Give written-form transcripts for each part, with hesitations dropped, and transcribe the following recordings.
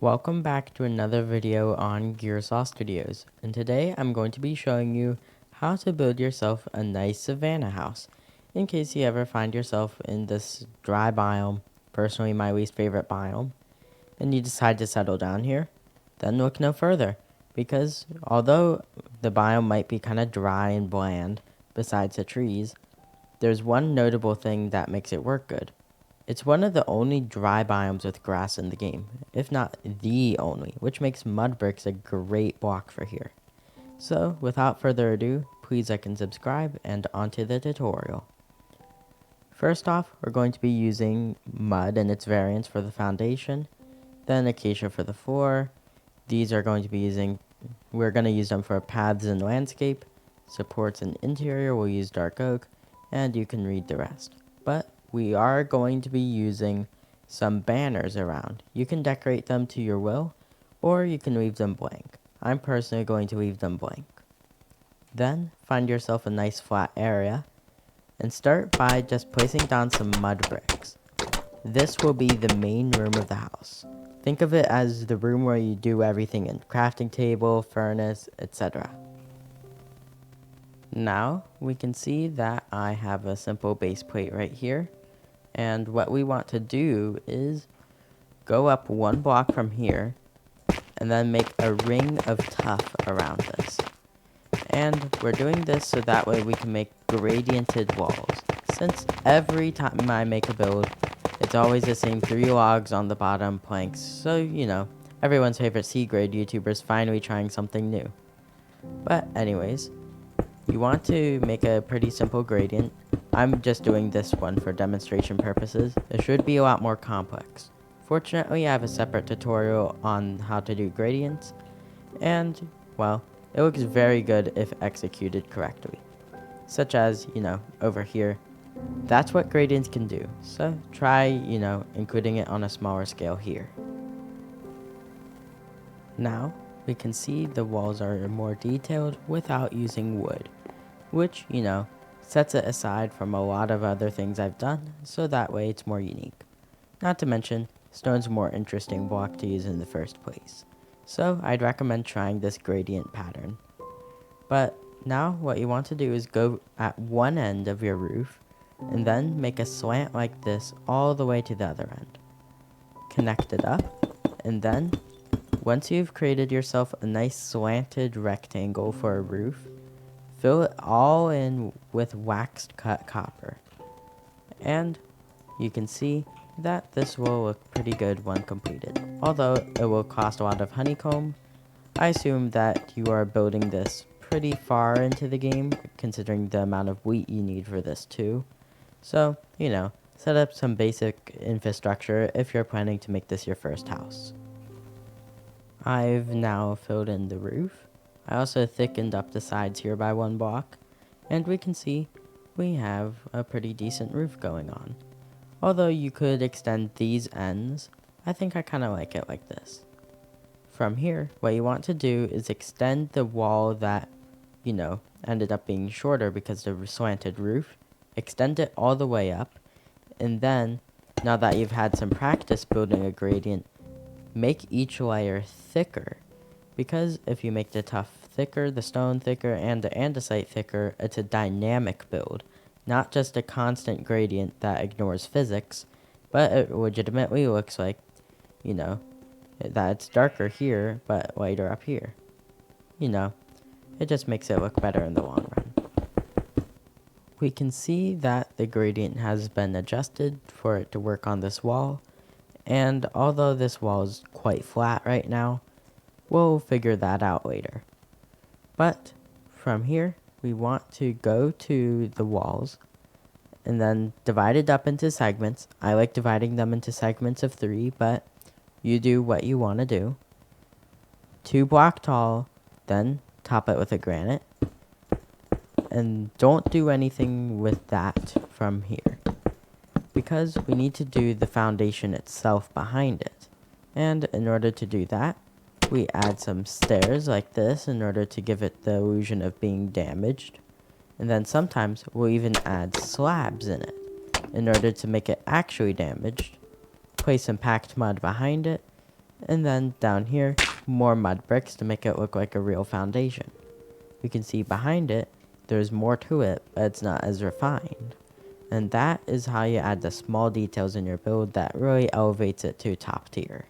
Welcome back to another video on Gearsaw Studios, and today I'm going to be showing you how to build yourself a nice savanna house in case you ever find yourself in this dry biome, personally my least favorite biome, and you decide to settle down here. Then look no further, because although the biome might be kind of dry and bland besides the trees, there's one notable thing that makes it work good. It's one of the only dry biomes with grass in the game, if not the only, which makes mud bricks a great block for here. So, without further ado, please like and subscribe, and onto the tutorial. First off, we're going to be using mud and its variants for the foundation, then acacia for the floor. These are going to be we're going to use them for paths and landscape, supports and interior we'll use dark oak, and you can read the rest. But we are going to be using some banners around. You can decorate them to your will, or you can leave them blank. I'm personally going to leave them blank. Then find yourself a nice flat area, and start by just placing down some mud bricks. This will be the main room of the house. Think of it as the room where you do everything in crafting table, furnace, etc. Now we can see that I have a simple base plate right here. And what we want to do is go up one block from here and then make a ring of tuff around this. And we're doing this so that way we can make gradiented walls. Since every time I make a build, it's always the same 3 logs on the bottom planks. So, everyone's favorite C-grade YouTubers finally trying something new. But anyways, you want to make a pretty simple gradient. I'm just doing this one for demonstration purposes. It should be a lot more complex. Fortunately, I have a separate tutorial on how to do gradients, and, well, it looks very good if executed correctly. Such as, over here. That's what gradients can do, so try, including it on a smaller scale here. Now, we can see the walls are more detailed without using wood, which, sets it aside from a lot of other things I've done, so that way it's more unique. Not to mention, stone's a more interesting block to use in the first place. So I'd recommend trying this gradient pattern. But now what you want to do is go at one end of your roof, and then make a slant like this all the way to the other end. Connect it up, and then, once you've created yourself a nice slanted rectangle for a roof, fill it all in with waxed cut copper. And you can see that this will look pretty good when completed. Although it will cost a lot of honeycomb, I assume that you are building this pretty far into the game, considering the amount of wheat you need for this too. So, set up some basic infrastructure if you're planning to make this your first house. I've now filled in the roof. I also thickened up the sides here by 1 block, and we can see we have a pretty decent roof going on. Although you could extend these ends, I think I kind of like it like this. From here, what you want to do is extend the wall that, ended up being shorter because of the slanted roof, extend it all the way up, and then, now that you've had some practice building a gradient, make each layer thicker. Because if you make the tuff thicker, the stone thicker, and the andesite thicker, it's a dynamic build. Not just a constant gradient that ignores physics, but it legitimately looks like, that it's darker here, but lighter up here. It just makes it look better in the long run. We can see that the gradient has been adjusted for it to work on this wall, and although this wall is quite flat right now, we'll figure that out later. But from here, we want to go to the walls and then divide it up into segments. I like dividing them into segments of 3, but you do what you want to do. 2 block tall, then top it with a granite. And don't do anything with that from here, because we need to do the foundation itself behind it. And in order to do that, we add some stairs like this in order to give it the illusion of being damaged. And then sometimes we'll even add slabs in it in order to make it actually damaged. Place some packed mud behind it, And then down here, more mud bricks to make it look like a real foundation. We can see behind it, there's more to it, but it's not as refined. And that is how you add the small details in your build that really elevates it to top tier.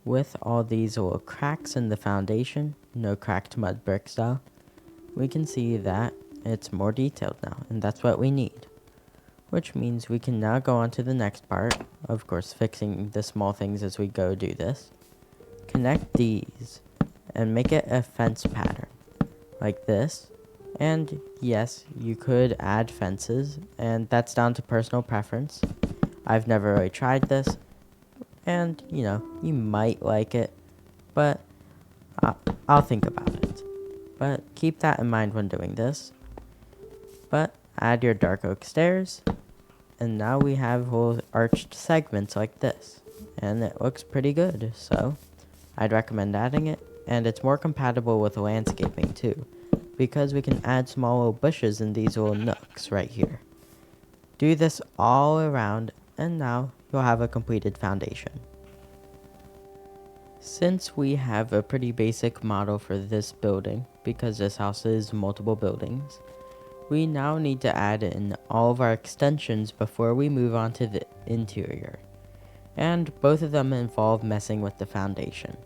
With all these little cracks in the foundation, no cracked mud bricks though, we can see that it's more detailed now, and that's what we need. Which means we can now go on to the next part, of course fixing the small things as we go do this. Connect these, and make it a fence pattern, like this. And yes, you could add fences, and that's down to personal preference. I've never really tried this, and you might like it, but I'll think about it. But keep that in mind when doing this. But add your dark oak stairs, and now we have whole arched segments like this, and it looks pretty good, so I'd recommend adding it, and it's more compatible with landscaping too, because we can add small little bushes in these little nooks right here. Do this all around, and now you'll have a completed foundation. Since we have a pretty basic model for this building, because this house is multiple buildings, we now need to add in all of our extensions before we move on to the interior. And both of them involve messing with the foundation.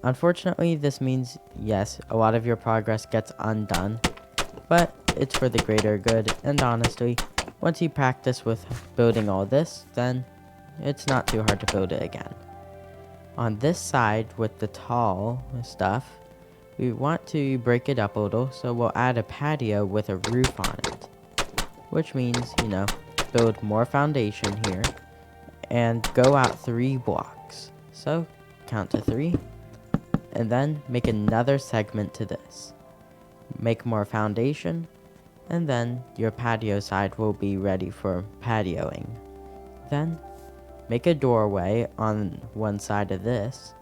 Unfortunately, this means, yes, a lot of your progress gets undone, but it's for the greater good, and honestly, once you practice with building all this, then it's not too hard to build it again. On this side, with the tall stuff, we want to break it up a little, so we'll add a patio with a roof on it. Which means, build more foundation here, and go out 3 blocks. So, count to 3, and then make another segment to this. Make more foundation, and then your patio side will be ready for patioing. Then, make a doorway on one side of this,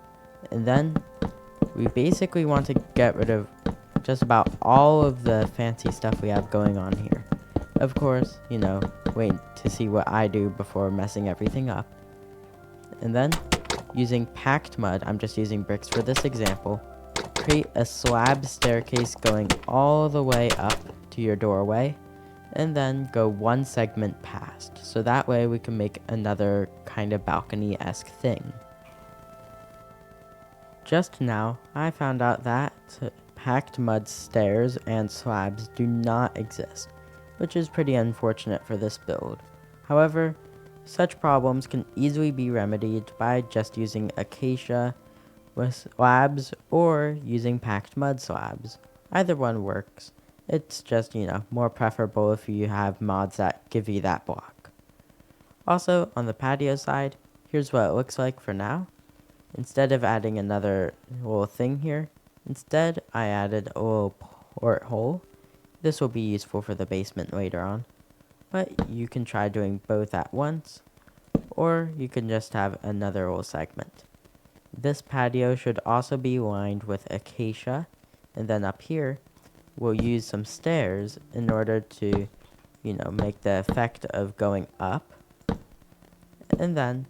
and then we basically want to get rid of just about all of the fancy stuff we have going on here. Of course, wait to see what I do before messing everything up. And then, using packed mud, I'm just using bricks for this example, create a slab staircase going all the way up to your doorway, and then go 1 segment past, so that way we can make another kind of balcony-esque thing. Just now, I found out that packed mud stairs and slabs do not exist, which is pretty unfortunate for this build. However, such problems can easily be remedied by just using acacia with slabs or using packed mud slabs. Either one works. It's just, more preferable if you have mods that give you that block. Also, on the patio side, here's what it looks like for now. Instead of adding another little thing here, instead I added a little porthole. This will be useful for the basement later on, but you can try doing both at once, or you can just have another little segment. This patio should also be lined with acacia, and then up here, we'll use some stairs in order to, make the effect of going up, and then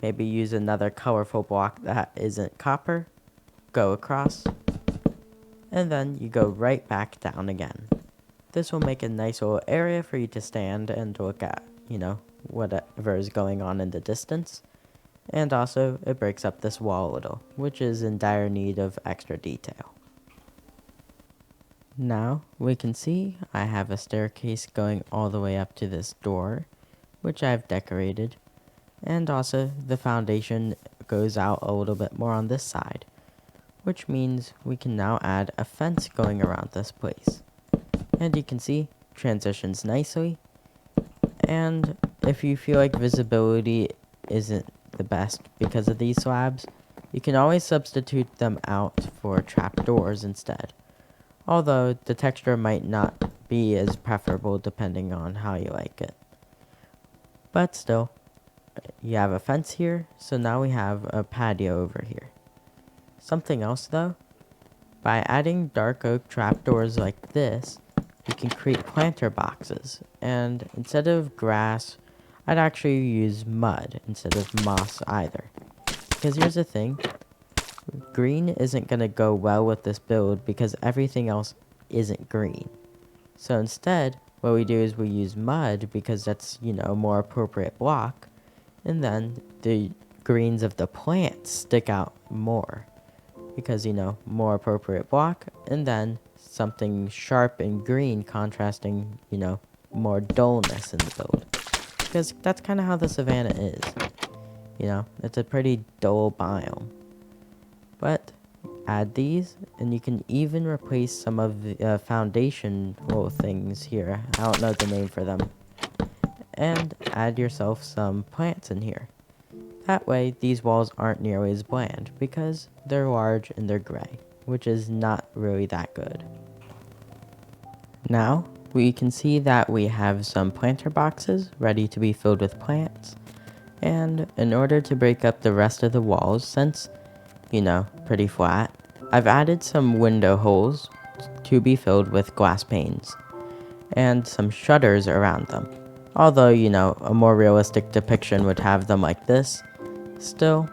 maybe use another colorful block that isn't copper, go across, and then you go right back down again. This will make a nice little area for you to stand and look at, whatever is going on in the distance. And also, it breaks up this wall a little, which is in dire need of extra detail. Now, we can see I have a staircase going all the way up to this door, which I've decorated. And also, the foundation goes out a little bit more on this side, which means we can now add a fence going around this place. And you can see, transitions nicely. And if you feel like visibility isn't the best because of these slabs, you can always substitute them out for trapdoors instead. Although the texture might not be as preferable depending on how you like it. But still, you have a fence here, so now we have a patio over here. Something else though, by adding dark oak trapdoors like this, you can create planter boxes, and instead of grass, I'd actually use mud instead of moss either. Because here's the thing, green isn't going to go well with this build because everything else isn't green. So instead, what we do is we use mud because that's, a more appropriate block, and then the greens of the plants stick out more because, more appropriate block, and then something sharp and green contrasting, more dullness in the build. Because that's kind of how the savanna is. It's a pretty dull biome. But add these, and you can even replace some of the foundational things here. I don't know the name for them. And add yourself some plants in here. That way, these walls aren't nearly as bland because they're large and they're gray, which is not really that good. Now, we can see that we have some planter boxes ready to be filled with plants. And in order to break up the rest of the walls, since, pretty flat, I've added some window holes to be filled with glass panes and some shutters around them. Although, a more realistic depiction would have them like this, still,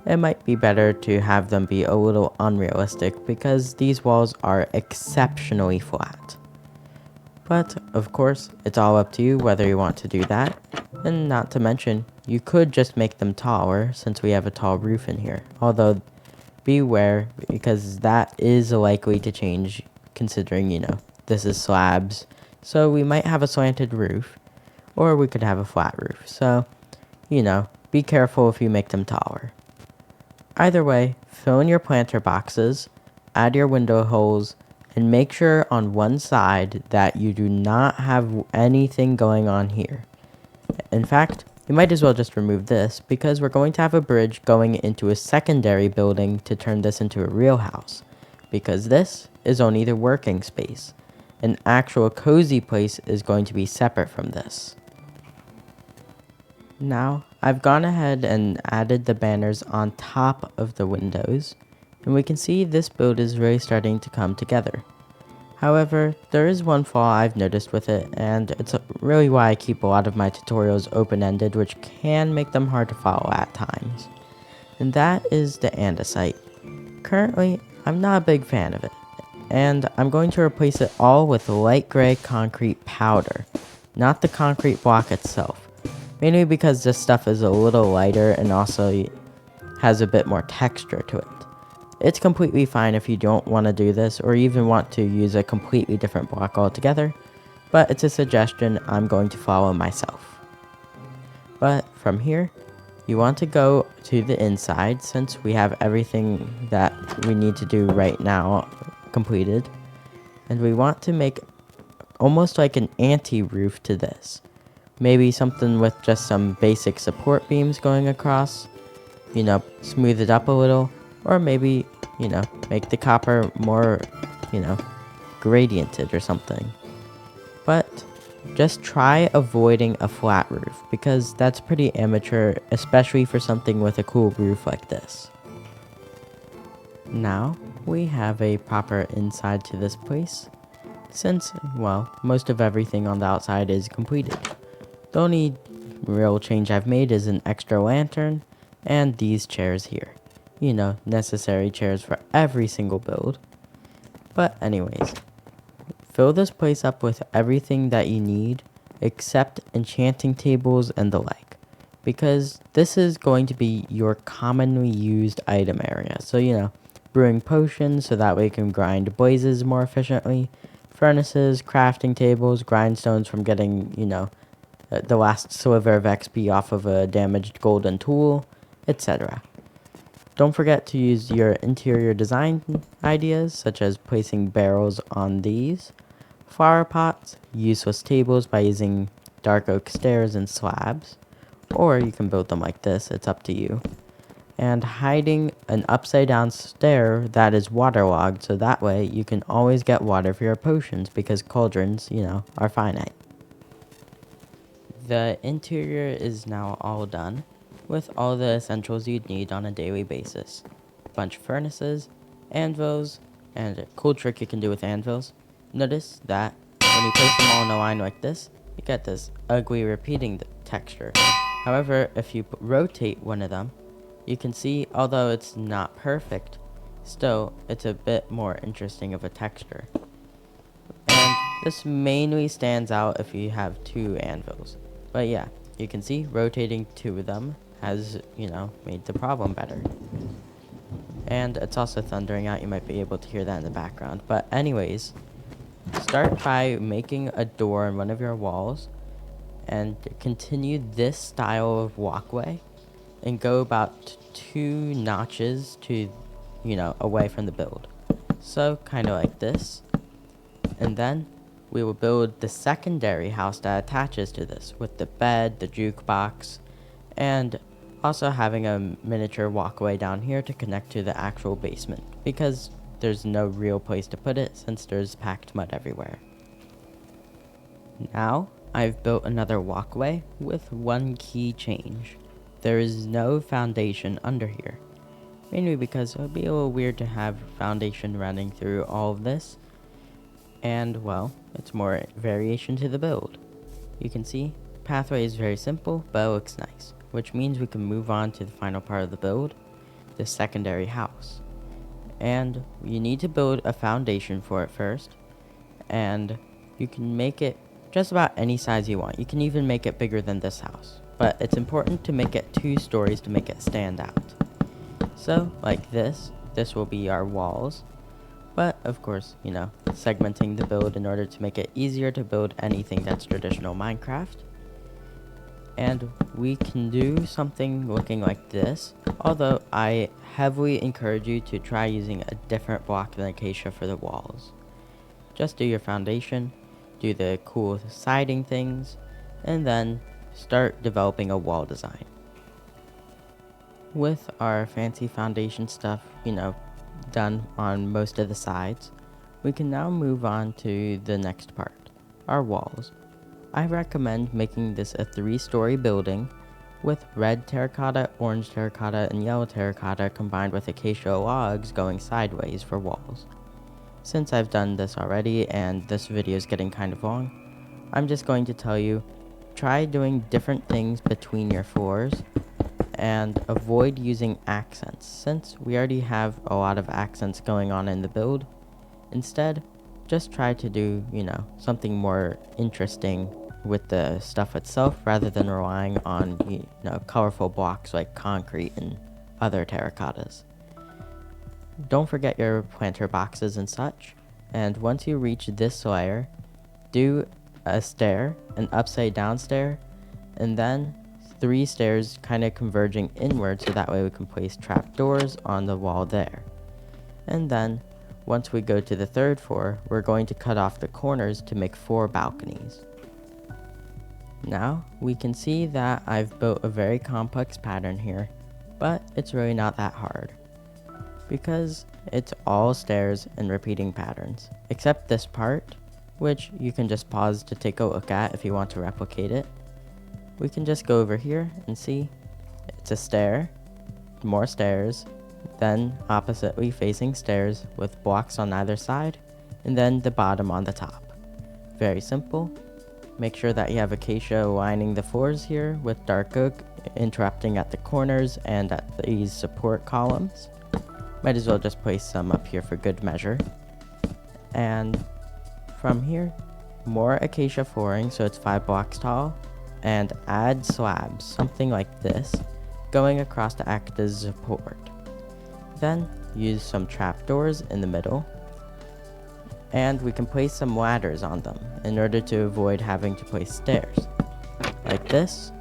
it might be better to have them be a little unrealistic because these walls are exceptionally flat. But, of course, it's all up to you whether you want to do that, and not to mention, you could just make them taller since we have a tall roof in here. Although, beware, because that is likely to change considering, this is slabs. So we might have a slanted roof, or we could have a flat roof. So, be careful if you make them taller. Either way, fill in your planter boxes, add your window holes, and make sure on one side that you do not have anything going on here. In fact, you might as well just remove this because we're going to have a bridge going into a secondary building to turn this into a real house. Because this is only the working space. An actual cozy place is going to be separate from this. Now, I've gone ahead and added the banners on top of the windows, and we can see this build is really starting to come together. However, there is one flaw I've noticed with it, and it's really why I keep a lot of my tutorials open-ended, which can make them hard to follow at times. And that is the andesite. Currently, I'm not a big fan of it, and I'm going to replace it all with light gray concrete powder, not the concrete block itself. Mainly because this stuff is a little lighter and also has a bit more texture to it. It's completely fine if you don't want to do this or even want to use a completely different block altogether, but it's a suggestion I'm going to follow myself. But from here, you want to go to the inside since we have everything that we need to do right now completed, and we want to make almost like an anti-roof to this. Maybe something with just some basic support beams going across, smooth it up a little, or maybe, make the copper more, gradiented or something. But just try avoiding a flat roof because that's pretty amateur, especially for something with a cool roof like this. Now, we have a proper inside to this place, since, well, most of everything on the outside is completed. The only real change I've made is an extra lantern and these chairs here. Necessary chairs for every single build. But anyways, fill this place up with everything that you need except enchanting tables and the like. Because this is going to be your commonly used item area. So, brewing potions so that way you can grind blazes more efficiently. Furnaces, crafting tables, grindstones from getting, the last sliver of XP off of a damaged golden tool, etc. Don't forget to use your interior design ideas, such as placing barrels on these, flower pots, useless tables by using dark oak stairs and slabs, or you can build them like this, it's up to you, and hiding an upside down stair that is waterlogged so that way you can always get water for your potions because cauldrons, are finite. The interior is now all done, with all the essentials you'd need on a daily basis. A bunch of furnaces, anvils, and a cool trick you can do with anvils. Notice that when you place them all in a line like this, you get this ugly repeating texture. However, if you rotate one of them, you can see, although it's not perfect, still it's a bit more interesting of a texture. And this mainly stands out if you have two anvils. But yeah, you can see rotating two of them has, made the problem better. And it's also thundering out, you might be able to hear that in the background. But anyways, start by making a door on one of your walls and continue this style of walkway and go about 2 notches to, away from the build. So kind of like this. And then we will build the secondary house that attaches to this with the bed, the jukebox, and also having a miniature walkway down here to connect to the actual basement, because there's no real place to put it since there's packed mud everywhere. Now, I've built another walkway with one key change. There is no foundation under here, mainly because it would be a little weird to have foundation running through all of this, and well, it's more variation to the build. You can see, pathway is very simple, but it looks nice, which means we can move on to the final part of the build, the secondary house. And you need to build a foundation for it first, and you can make it just about any size you want. You can even make it bigger than this house, but it's important to make it 2 stories to make it stand out. So, like this will be our walls, but of course, segmenting the build in order to make it easier to build anything that's traditional Minecraft. And we can do something looking like this, although I heavily encourage you to try using a different block than acacia for the walls. Just do your foundation, do the cool siding things, and then start developing a wall design. With our fancy foundation stuff, done on most of the sides, we can now move on to the next part, our walls. I recommend making this a 3-story building with red terracotta, orange terracotta, and yellow terracotta combined with acacia logs going sideways for walls. Since I've done this already and this video is getting kind of long, I'm just going to tell you, try doing different things between your floors and avoid using accents, since we already have a lot of accents going on in the build. Instead, just try to do, something more interesting with the stuff itself rather than relying on, colorful blocks like concrete and other terracottas. Don't forget your planter boxes and such, and once you reach this layer, do a stair, an upside down stair, and then 3 stairs kind of converging inward so that way we can place trapdoors on the wall there. And then, once we go to the 3rd floor, we're going to cut off the corners to make 4 balconies. Now, we can see that I've built a very complex pattern here, but it's really not that hard, because it's all stairs and repeating patterns, except this part, which you can just pause to take a look at if you want to replicate it. We can just go over here and see it's a stair, more stairs, then oppositely facing stairs with blocks on either side, and then the bottom on the top. Very simple. Make sure that you have acacia lining the floors here with dark oak interrupting at the corners and at these support columns. Might as well just place some up here for good measure. And from here, more acacia flooring so it's 5 blocks tall, and add slabs, something like this, going across to act as support. Then use some trapdoors in the middle, and we can place some ladders on them in order to avoid having to place stairs. Like this,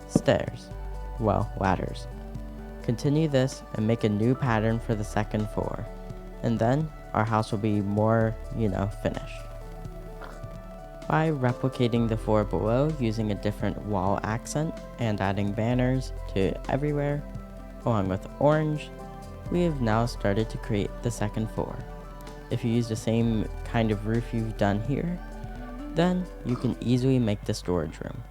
stairs, ladders. Continue this and make a new pattern for the 2nd floor, and then our house will be more, finished. By replicating the floor below using a different wall accent and adding banners to everywhere, along with orange, we have now started to create the 2nd floor. If you use the same kind of roof you've done here, then you can easily make the storage room.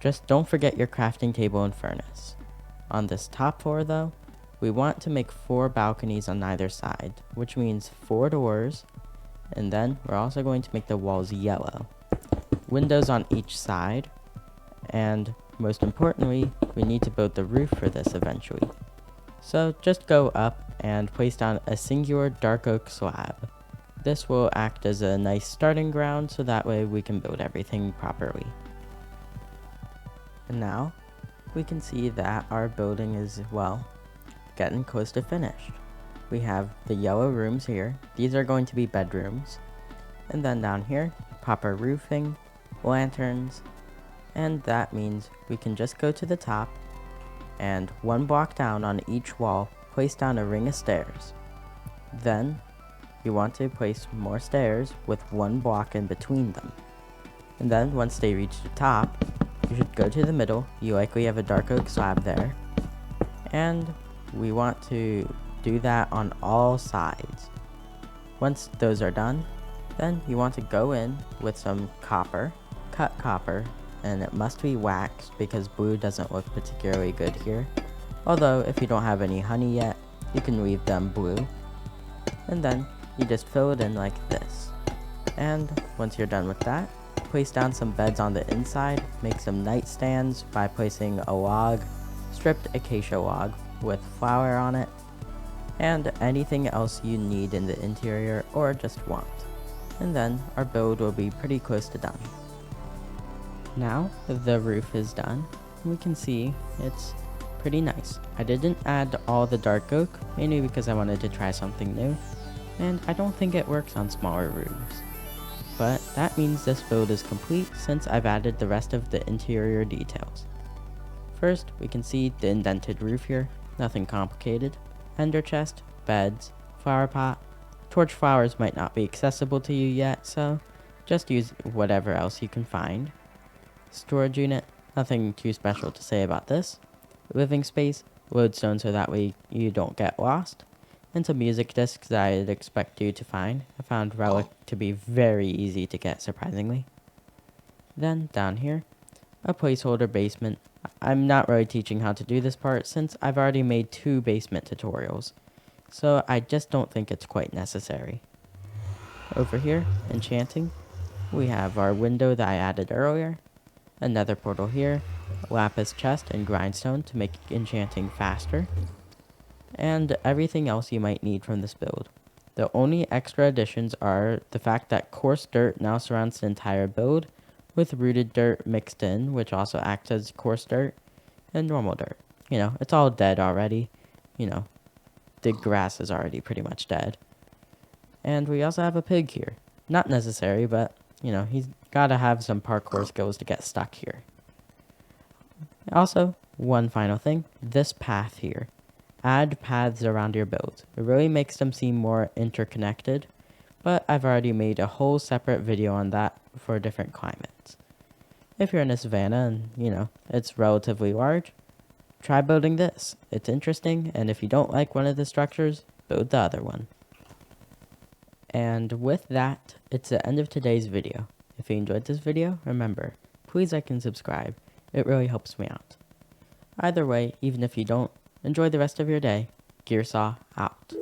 Just don't forget your crafting table and furnace. On this top floor though, we want to make 4 balconies on either side, which means 4 doors, and then we're also going to make the walls yellow. Windows on each side, And most importantly, we need to build the roof for this eventually. So just go up and place down a singular dark oak slab. This will act as a nice starting ground so that way we can build everything properly. And now we can see that our building is, well, getting close to finished. We have the yellow rooms here. These are going to be bedrooms. And then down here, proper roofing, lanterns, and that means we can just go to the top and one block down on each wall, place down a ring of stairs. Then you want to place more stairs with one block in between them. And then once they reach the top, you should go to the middle. You likely have a dark oak slab there. And we want to do that on all sides. Once those are done, then you want to go in with some copper, cut copper, and it must be waxed because blue doesn't look particularly good here. Although if you don't have any honey yet, you can leave them blue. And then you just fill it in like this. And once you're done with that, place down some beds on the inside, make some nightstands by placing a log, stripped acacia log with flour on it, and anything else you need in the interior or just want. And then our build will be pretty close to done. Now the roof is done. We can see it's pretty nice. I didn't add all the dark oak, mainly because I wanted to try something new, and I don't think it works on smaller roofs. But that means this build is complete since I've added the rest of the interior details. First, we can see the indented roof here, nothing complicated. Ender chest, beds, flower pot. Torch flowers might not be accessible to you yet, so just use whatever else you can find. Storage unit, nothing too special to say about this. Living space, lodestone so that way you don't get lost. And some music discs that I'd expect you to find. I found Relic to be very easy to get, surprisingly. Then, down here, a placeholder basement. I'm not really teaching how to do this part since I've already made 2 basement tutorials, so I just don't think it's quite necessary. Over here, enchanting, we have our window that I added earlier, another portal here, lapis chest and grindstone to make enchanting faster, and everything else you might need from this build. The only extra additions are the fact that coarse dirt now surrounds the entire build, with rooted dirt mixed in, which also acts as coarse dirt, and normal dirt. You know, it's all dead already. You know, the grass is already pretty much dead. And we also have a pig here. Not necessary, but, you know, he's gotta have some parkour skills to get stuck here. Also, one final thing, this path here. Add paths around your builds. It really makes them seem more interconnected, but I've already made a whole separate video on that for different climates. If you're in a savanna and, you know, it's relatively large, try building this. It's interesting, and if you don't like one of the structures, build the other one. And with that, it's the end of today's video. If you enjoyed this video, remember, please like and subscribe. It really helps me out. Either way, even if you don't, enjoy the rest of your day. Gearsaw out.